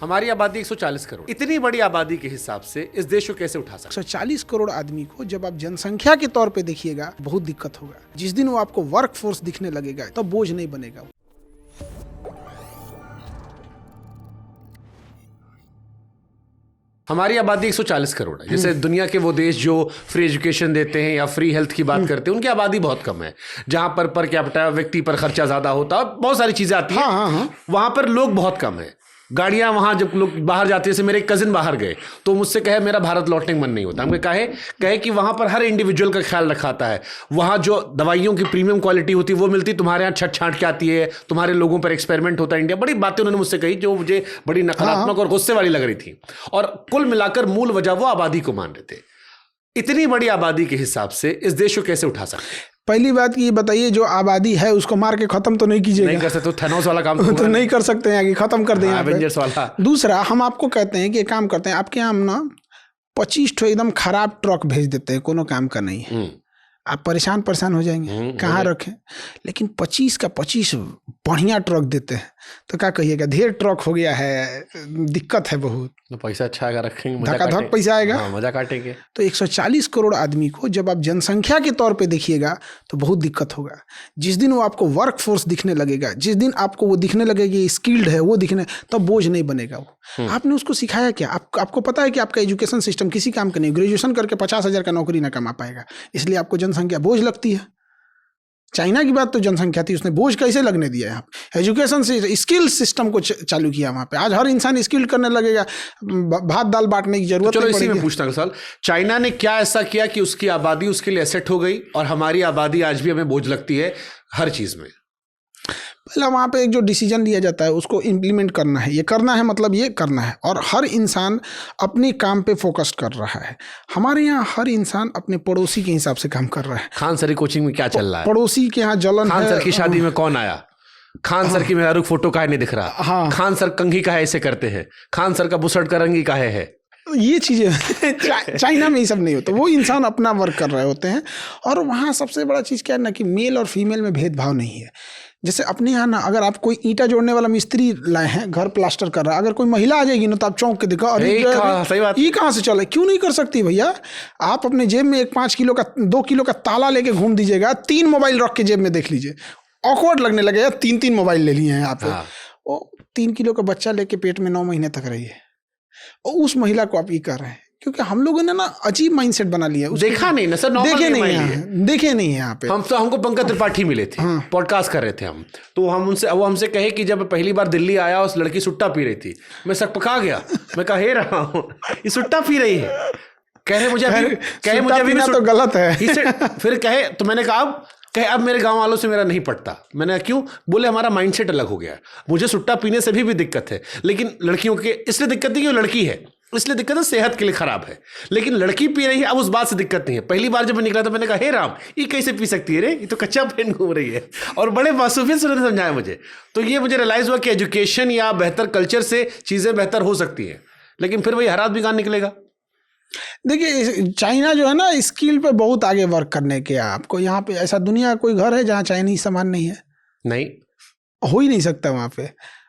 हमारी आबादी 140 करोड़, इतनी बड़ी आबादी के हिसाब से इस देश को कैसे उठा सकते? 140 करोड़ आदमी को जब आप जनसंख्या के तौर पे देखिएगा बहुत दिक्कत होगा। जिस दिन वो आपको वर्क फोर्स दिखने लगेगा तब बोझ नहीं बनेगा। हमारी आबादी 140 करोड़ है। जैसे दुनिया के वो देश जो फ्री एजुकेशन देते हैं या फ्री हेल्थ की बात करते हैं, उनकी आबादी बहुत कम है। जहां पर कैपिटा व्यक्ति पर खर्चा ज्यादा होता है, बहुत सारी चीजें आती हैं। वहां पर लोग बहुत कम है। गाड़ियां वहां जब लोग बाहर जाते हैं, जैसे मेरे एक कजिन बाहर गए तो मुझसे कहे मेरा भारत लौटने का मन नहीं होता। हमें कहे कि वहां पर हर इंडिविजुअल का ख्याल रखा आता है। वहां जो दवाइयों की प्रीमियम क्वालिटी होती है वो मिलती, तुम्हारे यहाँ छट छांट के आती है, तुम्हारे लोगों पर एक्सपेरिमेंट होता है। इंडिया बड़ी बातें उन्होंने मुझसे कही जो मुझे बड़ी नकारात्मक और गुस्से वाली लग रही थी। और कुल मिलाकर मूल वजह वो आबादी को मान रहे थे। इतनी बड़ी आबादी के हिसाब से इस देश को कैसे उठा सकते? पहली बात ये बताइए, जो आबादी है उसको मार के खत्म तो नहीं कीजिएगा। नहीं कर सकते, थैनोस वाला काम तो नहीं कर सकते हैं कि खत्म कर दें एवेंजर्स वाला। दूसरा, हम आपको कहते हैं कि एक काम करते हैं, आपके यहाँ हम ना 25 ठो एकदम खराब ट्रक भेज देते हैं, कोनो काम का नहीं है। आप परेशान हो जाएंगे कहाँ रखें। लेकिन 25 का 25 बढ़िया ट्रक देते हैं तो क्या कहिएगा, ढेर ट्रक हो गया है, दिक्कत है बहुत। तो पैसा अच्छा आएगा, रखेंगे, धकाधक पैसा आएगा। हाँ, मजा काटेंगे। तो 140 करोड़ आदमी को जब आप जनसंख्या के तौर पे देखिएगा तो बहुत दिक्कत होगा। जिस दिन वो आपको वर्क फोर्स दिखने लगेगा, जिस दिन आपको वो दिखने लगेगा स्किल्ड है, वो दिखने, तब बोझ नहीं बनेगा वो। आपने उसको सिखाया क्या? आपको पता है कि आपका एजुकेशन सिस्टम किसी काम का नहीं। ग्रेजुएशन करके 50,000 का नौकरी ना कमा पाएगा, इसलिए आपको जनसंख्या बोझ लगती है। चाइना की बात तो जनसंख्या थी, उसने बोझ कैसे लगने दिया? यहाँ एजुकेशन से स्किल सिस्टम को चालू किया वहाँ पे। आज हर इंसान स्किल करने लगेगा, भात दाल बांटने की जरूरत नहीं। चलो इसी में पूछना सवाल, चाइना ने क्या ऐसा किया कि उसकी आबादी उसके लिए एसेट हो गई और हमारी आबादी आज भी हमें बोझ लगती है हर चीज में? पहला वहाँ पे एक जो डिसीजन लिया जाता है उसको इम्प्लीमेंट करना है। ये करना है मतलब ये करना है, और हर इंसान अपने काम पे फोकस कर रहा है। हमारे यहाँ हर इंसान अपने पड़ोसी के हिसाब से काम कर रहा है। खान सर की कोचिंग में क्या चल रहा है? पड़ोसी के यहाँ जलन खान है। सर की शादी में कौन आया? खान सर की मेहरारू फोटो काहे नहीं दिख रहा? खान सर कंघी काहे ऐसे करते हैं? खान सर का बुसट का रंगी काहे है? ये चीज़ें चाइना में ये सब नहीं होता। वो इंसान अपना वर्क कर रहे होते हैं। और वहाँ सबसे बड़ा चीज़ क्या है ना कि मेल और फीमेल में भेदभाव नहीं है। जैसे अपने यहाँ ना, अगर आप कोई ईंटा जोड़ने वाला मिस्त्री लाए हैं, घर प्लास्टर कर रहा है, अगर कोई महिला आ जाएगी ना तो आप चौंक के देखो, अरे सही बात, ये कहाँ से चला? क्यों नहीं कर सकती भैया? आप अपने जेब में एक 5 किलो का 2 किलो का ताला लेके घूम दीजिएगा, 3 मोबाइल रख के जेब में देख लीजिए, ऑकवर्ड लगने लगेगा। 3 मोबाइल ले लिए हैं आप। वो 3 किलो का बच्चा लेके पेट में 9 महीने तक रही है, और उस महिला को आप ये कर रहे हैं। क्योंकि हम लोगों ने ना अजीब माइंडसेट बना लिया। देखा नहीं ना सर, देखे नहीं है यहाँ पे। हमको पंकज त्रिपाठी मिले थे, पॉडकास्ट कर रहे थे हम, तो वो हमसे कहे कि जब पहली बार दिल्ली आया उस लड़की सुट्टा पी रही थी। मैं सकपका गया, मैं कह हे रहा हूँ ये सुट्टा पी रही है। कहे मुझे अभी तो गलत है। फिर कहे तो मैंने कहा अब मेरे गांव वालों से मेरा नहीं पटता। मैंने क्यों? बोले हमारा माइंडसेट अलग हो गया। मुझे सुट्टा पीने से भी दिक्कत है, लेकिन लड़कियों के इसलिए दिक्कत नहीं कि वो लड़की है, इसलिए दिक्कत है सेहत के लिए खराब है। लेकिन लड़की पी रही है, अब उस बात से दिक्कत नहीं है। पहली बार जब मैं निकला था मैंने कहा हे राम, ये कैसे पी सकती है रे, ये तो कच्चा पेन घूम रही है। और बड़े मासूमियत से उन्होंने समझाया मुझे। तो ये मुझे रियलाइज हुआ कि एजुकेशन या बेहतर कल्चर से चीजें बेहतर हो सकती है, लेकिन फिर वही हरात भी गान निकलेगा। देखिए, चाइना जो है ना स्किल पे बहुत आगे वर्क करने के। आपको यहाँ पे ऐसा दुनिया कोई घर है जहाँ चाइनीज सामान नहीं है? नहीं, हो ही नहीं सकता वहाँ पे।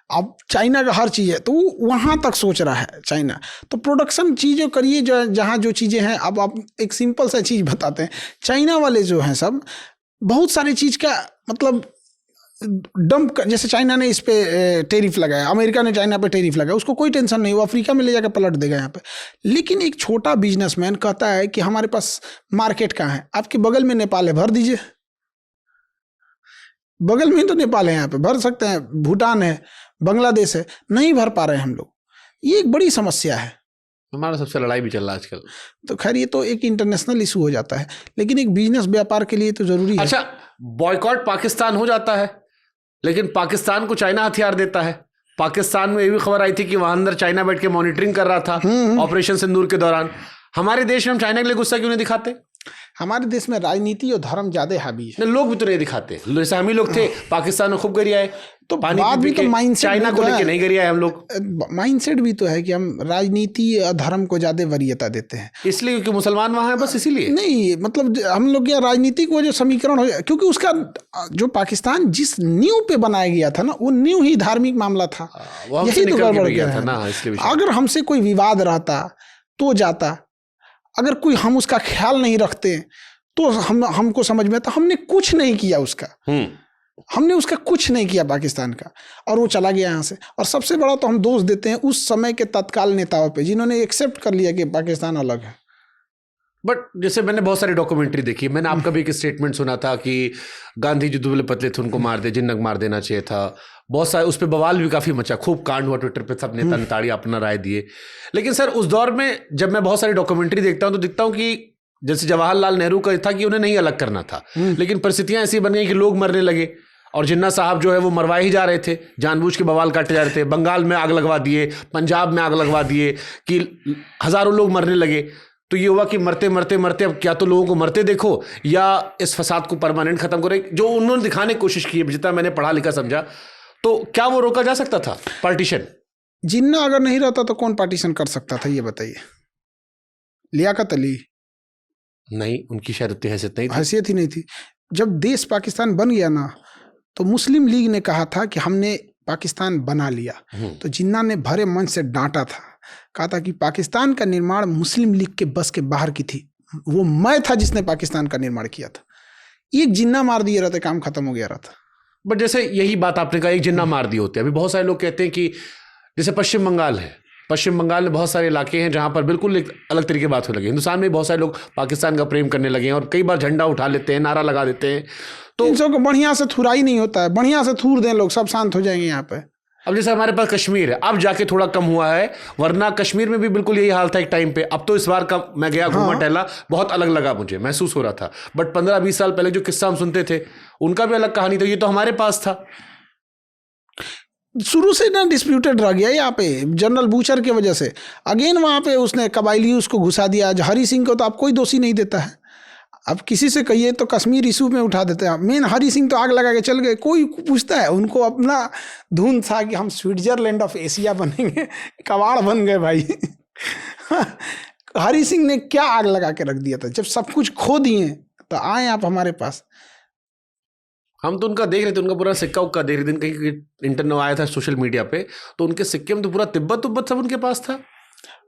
अब चाइना का हर चीज़ है, तो वहाँ तक सोच रहा है चाइना। तो प्रोडक्शन चीज़ें करिए जो जहाँ जो चीज़ें हैं। अब आप एक सिंपल सा चीज़ बताते हैं, चाइना वाले जो हैं सब बहुत सारी चीज़ का मतलब डंप, जैसे चाइना ने इस पे टेरिफ लगाया, अमेरिका ने चाइना पे टेरिफ लगाया, उसको कोई टेंशन नहीं, वो अफ्रीका में ले जाकर पलट देगा यहाँ पे। लेकिन एक छोटा बिजनेसमैन कहता है कि हमारे पास मार्केट कहाँ है? आपके बगल में नेपाल है, भर दीजिए। बगल में तो नेपाल है, यहाँ पे भर सकते हैं। भूटान है, बांग्लादेश है, नहीं भर पा रहे हैं हम लोग। ये एक बड़ी समस्या है। हमारा सबसे लड़ाई भी चल रहा है आजकल। तो खैर ये तो एक इंटरनेशनल इशू हो जाता है, लेकिन एक बिजनेस व्यापार के लिए तो जरूरी है। अच्छा, बॉयकॉट पाकिस्तान हो जाता है, लेकिन पाकिस्तान को चाइना हथियार देता है। पाकिस्तान में ये भी खबर आई थी कि वहां अंदर चाइना बैठ के मॉनिटरिंग कर रहा था ऑपरेशन सिंदूर के दौरान। हमारे देश में हम चाइना के लिए गुस्सा क्यों नहीं दिखाते? हमारे देश में राजनीति और धर्म ज्यादा हावी है। लोग भी तो नहीं दिखाते, जैसे हम ही लोग थे पाकिस्तान में खूब गरियाए, तो पानी बात भी तो माइंडसेट, चाइना को लेके नहीं गरियाए हम लोग। माइंडसेट भी तो है कि हम राजनीति और धर्म को ज्यादा वरीयता देते हैं, इसलिए क्योंकि मुसलमान वहां है, बस इसीलिए नहीं। मतलब हम लोग क्या राजनीति को जो समीकरण हो, क्योंकि उसका जो पाकिस्तान जिस नींव पे बनाया गया था ना, वो नींव ही धार्मिक मामला था, यही तो गड़बड़ गया था ना। अगर हमसे कोई विवाद रहता तो जाता, अगर कोई हम उसका ख्याल नहीं रखते तो हमको समझ में आता हमने कुछ नहीं किया उसका, हमने उसका कुछ नहीं किया पाकिस्तान का, और वो चला गया यहाँ से। और सबसे बड़ा तो हम दोष देते हैं उस समय के तत्काल नेताओं पे, जिन्होंने एक्सेप्ट कर लिया कि पाकिस्तान अलग है। बट जैसे मैंने बहुत सारी डॉक्यूमेंट्री देखी, मैंने आपका भी एक स्टेटमेंट सुना था कि गांधी जी दुबले पतले थे, उनको मार दे, जिन्नक मार देना चाहिए था। बहुत सारे उस पर बवाल भी काफ़ी मचा, खूब कांड हुआ ट्विटर पे, सब नेता नेताड़ी अपना राय दिए। लेकिन सर उस दौर में जब मैं बहुत सारी डॉक्यूमेंट्री देखता हूँ तो दिखता हूँ कि जैसे जवाहरलाल नेहरू का था कि उन्हें नहीं अलग करना था, लेकिन परिस्थितियां ऐसी बन गई कि लोग मरने लगे, और जिन्ना साहब जो है वो मरवाए ही जा रहे थे, जानबूझ के बवाल काटे जा रहे थे। बंगाल में आग लगवा दिए, पंजाब में आग लगवा दिए, कि हज़ारों लोग मरने लगे। तो ये हुआ कि मरते मरते मरते अब क्या तो लोगों को मरते देखो, या इस फसाद को परमानेंट खत्म करो, जो उन्होंने दिखाने की कोशिश की है, जितना मैंने पढ़ा लिखा समझा। तो क्या वो रोका जा सकता था पार्टीशन? जिन्ना अगर नहीं रहता तो कौन पार्टीशन कर सकता था, ये बताइए। लियाकत अली नहीं, उनकी शायद उतनी हैसियत ही नहीं थी। जब देश पाकिस्तान बन गया ना, तो मुस्लिम लीग ने कहा था कि हमने पाकिस्तान बना लिया, तो जिन्ना ने भरे मन से डांटा था, कहा था कि पाकिस्तान का निर्माण मुस्लिम लीग के बस के बाहर की थी, वो मैं था जिसने पाकिस्तान का निर्माण किया था। एक जिन्ना मार दिए रहते, काम खत्म हो गया रहता। बट जैसे यही बात आपने कहा, एक जिन्ना मार दिए होते। अभी बहुत सारे लोग कहते हैं कि जैसे पश्चिम बंगाल है, पश्चिम बंगाल में बहुत सारे इलाके हैं जहाँ पर बिल्कुल एक अलग तरीके की बात होने लगी। हिंदुस्तान में बहुत सारे लोग पाकिस्तान का प्रेम करने लगे हैं और कई बार झंडा उठा लेते हैं, नारा लगा देते हैं। तो इन सबको बढ़िया से थुराई नहीं होता है, बढ़िया से थूर दें लोग, सब शांत हो जाएंगे यहाँ पे। अब जैसे हमारे पास कश्मीर है, अब जाके थोड़ा कम हुआ है, वरना कश्मीर में भी बिल्कुल यही हाल था एक टाइम पे। अब तो इस बार का मैं गया, घूमा टहला, बहुत अलग लगा, मुझे महसूस हो रहा था। बट 15-20 साल पहले जो किस्सा हम सुनते थे, उनका भी अलग कहानी था। ये तो हमारे पास था, शुरू से ना डिस्प्यूटेड रह गया यहाँ पे, जनरल बूचर की वजह से। अगेन वहाँ पे उसने कबायली उसको घुसा दिया। हरी सिंह को तो आप कोई दोषी नहीं देता है, अब किसी से कहिए तो कश्मीर इशू में उठा देते हैं। मेन हरी सिंह तो आग लगा के चल गए, कोई पूछता है? उनको अपना धुन था कि हम स्विट्जरलैंड ऑफ एशिया बनेंगे, कबाड़ बन गए भाई। हरी सिंह ने क्या आग लगा के रख दिया था? जब सब कुछ खो दिए तो आए आप हमारे पास। हम तो उनका देख रहे थे, उनका पूरा सिक्का उक्का देख रहे थे, कहीं इंटरनेट आया था सोशल मीडिया पे, तो उनके सिक्के में तो पूरा तिब्बत सब उनके पास था।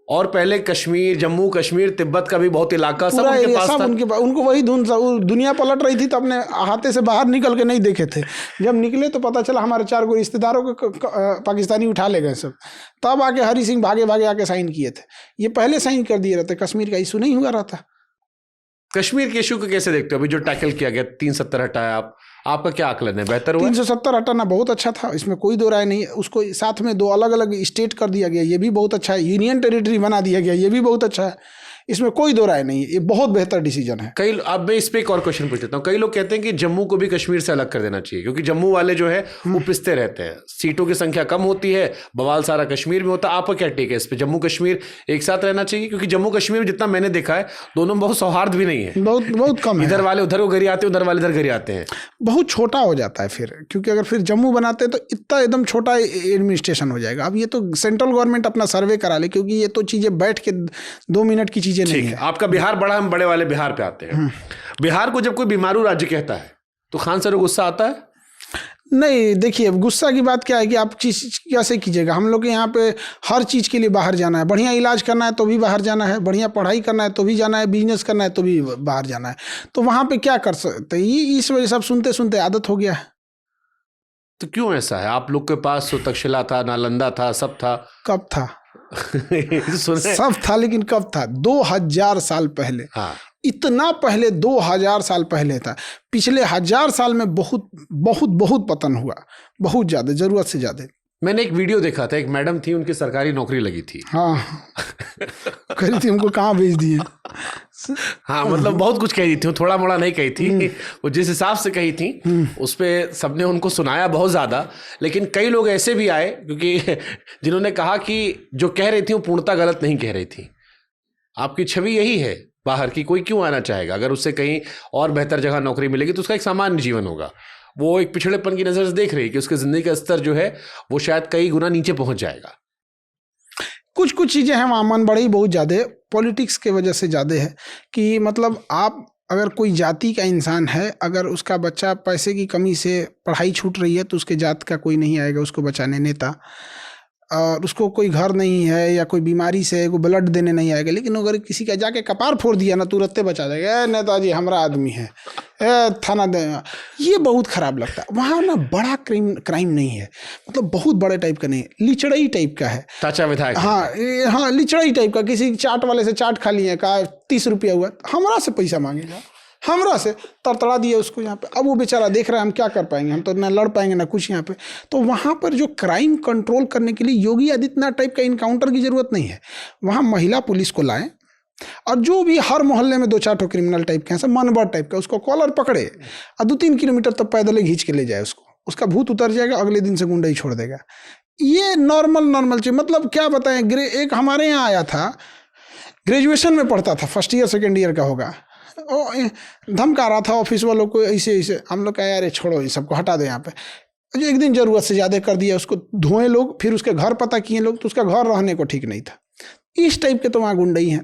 और पहले कश्मीर, जम्मू कश्मीर, तिब्बत का भी बहुत इलाका सब उनके पास था। उनको वही धुन, दुनिया पलट रही थी तो अपने हाथे से बाहर निकल के नहीं देखे थे। जब निकले तो पता चला हमारे 4 गो रिश्तेदारों को पाकिस्तानी उठा ले गए सब। तब आके हरी सिंह भागे भागे आके साइन किए थे। ये पहले साइन कर दिए रहते, कश्मीर का इशू नहीं हुआ रहता। कश्मीर के इशू को कैसे देखते हो? अभी जो टैकल किया गया 370 हटाया, आपका क्या आकलन है? बेहतर हुआ? 370 हटाना बहुत अच्छा था, इसमें कोई दो राय नहीं। उसको साथ में 2 अलग अलग स्टेट कर दिया गया, ये भी बहुत अच्छा है। यूनियन टेरिटरी बना दिया गया, ये भी बहुत अच्छा है। इसमें कोई दो राय नहीं है, ये बहुत बेहतर डिसीजन है। कई, अब मैं इस पे एक और क्वेश्चन पूछ लेता हूँ। कई लोग कहते हैं कि जम्मू को भी कश्मीर से अलग कर देना चाहिए, क्योंकि जम्मू वाले जो है वो पिसते रहते हैं, सीटों की संख्या कम होती है, बवाल सारा कश्मीर में होता है। आपका क्या टेक है इस पे? जम्मू कश्मीर एक साथ रहना चाहिए? क्योंकि जम्मू कश्मीर में जितना मैंने देखा है, दोनों में बहुत सौहार्द भी नहीं है, बहुत कम है। इधर वाले उधर को घरी आते हैं, उधर वाले इधर घरी आते हैं, बहुत छोटा हो जाता है फिर। क्योंकि अगर फिर जम्मू बनाते तो इतना एकदम छोटा एडमिनिस्ट्रेशन हो जाएगा। अब ये तो सेंट्रल गवर्नमेंट अपना सर्वे करा ले, क्योंकि ये तो चीजें बैठ के 2 मिनट की चीजें नहीं है। आपका बिहार बड़ा, हम बड़े वाले बिहार पे आते हैं। बिहार को जब कोई बीमारू राज्य कहता है तो खान सर को गुस्सा आता है? नहीं, देखिए अब गुस्सा की बात क्या है कि आप चीज कैसे कीजिएगा। हम लोग के यहाँ पे हर चीज़ के लिए बाहर जाना है, बढ़िया इलाज करना है तो भी बाहर जाना है, बढ़िया पढ़ाई करना है तो भी जाना है, बिजनेस करना है तो भी बाहर जाना है। तो वहाँ पे क्या कर सकते? ये इस वजह से अब सुनते सुनते आदत हो गया है। तो क्यों ऐसा है? आप लोग के पास तो तक्षशिला था, नालंदा था, सब था। कब था? सब था, लेकिन कब था? 2000 साल पहले। हाँ, इतना पहले 2000 साल पहले था। पिछले 1000 साल में बहुत बहुत बहुत पतन हुआ, बहुत ज्यादा, जरूरत से ज्यादा। मैंने एक वीडियो देखा था, एक मैडम थी, उनकी सरकारी नौकरी लगी थी। हाँ, कही थी उनको कहाँ भेज दिए। हाँ, मतलब बहुत कुछ कही थी, थोड़ा मोड़ा नहीं कही थी, वो जिस हिसाब से कही थी उस पर सबने उनको सुनाया बहुत ज़्यादा। लेकिन कई लोग ऐसे भी आए क्योंकि जिन्होंने कहा कि जो कह रही थी वो पूर्णतः गलत नहीं कह रही थी। आपकी छवि यही है बाहर की कोई क्यों आना चाहेगा? अगर उससे कहीं और बेहतर जगह नौकरी मिलेगी तो उसका एक सामान्य जीवन होगा। वो एक पिछड़ेपन की नजर से देख रही है कि उसके जिंदगी का स्तर जो है वो शायद कई गुना नीचे पहुंच जाएगा। कुछ कुछ चीजें हैं वहाँ मन बढ़ी बहुत ज्यादा, पॉलिटिक्स के वजह से ज्यादा है कि मतलब आप अगर कोई जाति का इंसान है, अगर उसका बच्चा पैसे की कमी से पढ़ाई छूट रही है तो उसके जात का कोई नहीं आएगा उसको बचाने, नेता। और उसको कोई घर नहीं है या कोई बीमारी से कोई ब्लड देने नहीं आएगा, लेकिन अगर किसी का जाके कपार फोड़ दिया ना तुरंत बचा जाएगा, नेताजी हमारा आदमी है, थाना दे। ये बहुत खराब लगता है। वहाँ ना बड़ा क्राइम नहीं है, मतलब बहुत बड़े टाइप का नहीं, लिचड़ई टाइप का है। चाचा विधायक, हाँ लिचड़ई टाइप का। किसी चाट वाले से चाट खा लिए, कहा 30 रुपया हुआ, हमरा से पैसा मांगेगा, हमरा से तड़तड़ा दिया उसको यहाँ पे। अब वो बेचारा देख रहा है हम क्या कर पाएंगे, हम तो ना लड़ पाएंगे ना कुछ यहाँ पे। तो वहाँ पर जो क्राइम कंट्रोल करने के लिए योगी आदित्यनाथ टाइप का इनकाउंटर की जरूरत नहीं है। वहाँ महिला पुलिस को लाएं और जो भी हर मोहल्ले में 2-4 ठो क्रिमिनल टाइप के हैं, सब मनबर टाइप का, उसको कॉलर पकड़े और 2-3 किलोमीटर तक पैदल ही खींच के ले जाए उसको, उसका भूत उतर जाएगा, अगले दिन से गुंडा ही छोड़ देगा। ये नॉर्मल चीज। मतलब क्या बताएं, एक हमारे यहाँ आया था, ग्रेजुएशन में पढ़ता था, फर्स्ट ईयर सेकेंड ईयर का होगा, धमका रहा था ऑफिस वालों को ऐसे ऐसे। हम लोग कहा यार छोड़ो, ये सबको हटा दे यहाँ पे। एक दिन जरूरत से ज़्यादा कर दिया, उसको धोए लोग, फिर उसके घर पता किए लोग तो उसका घर रहने को ठीक नहीं था। इस टाइप के तो वहाँ गुंडई हैं।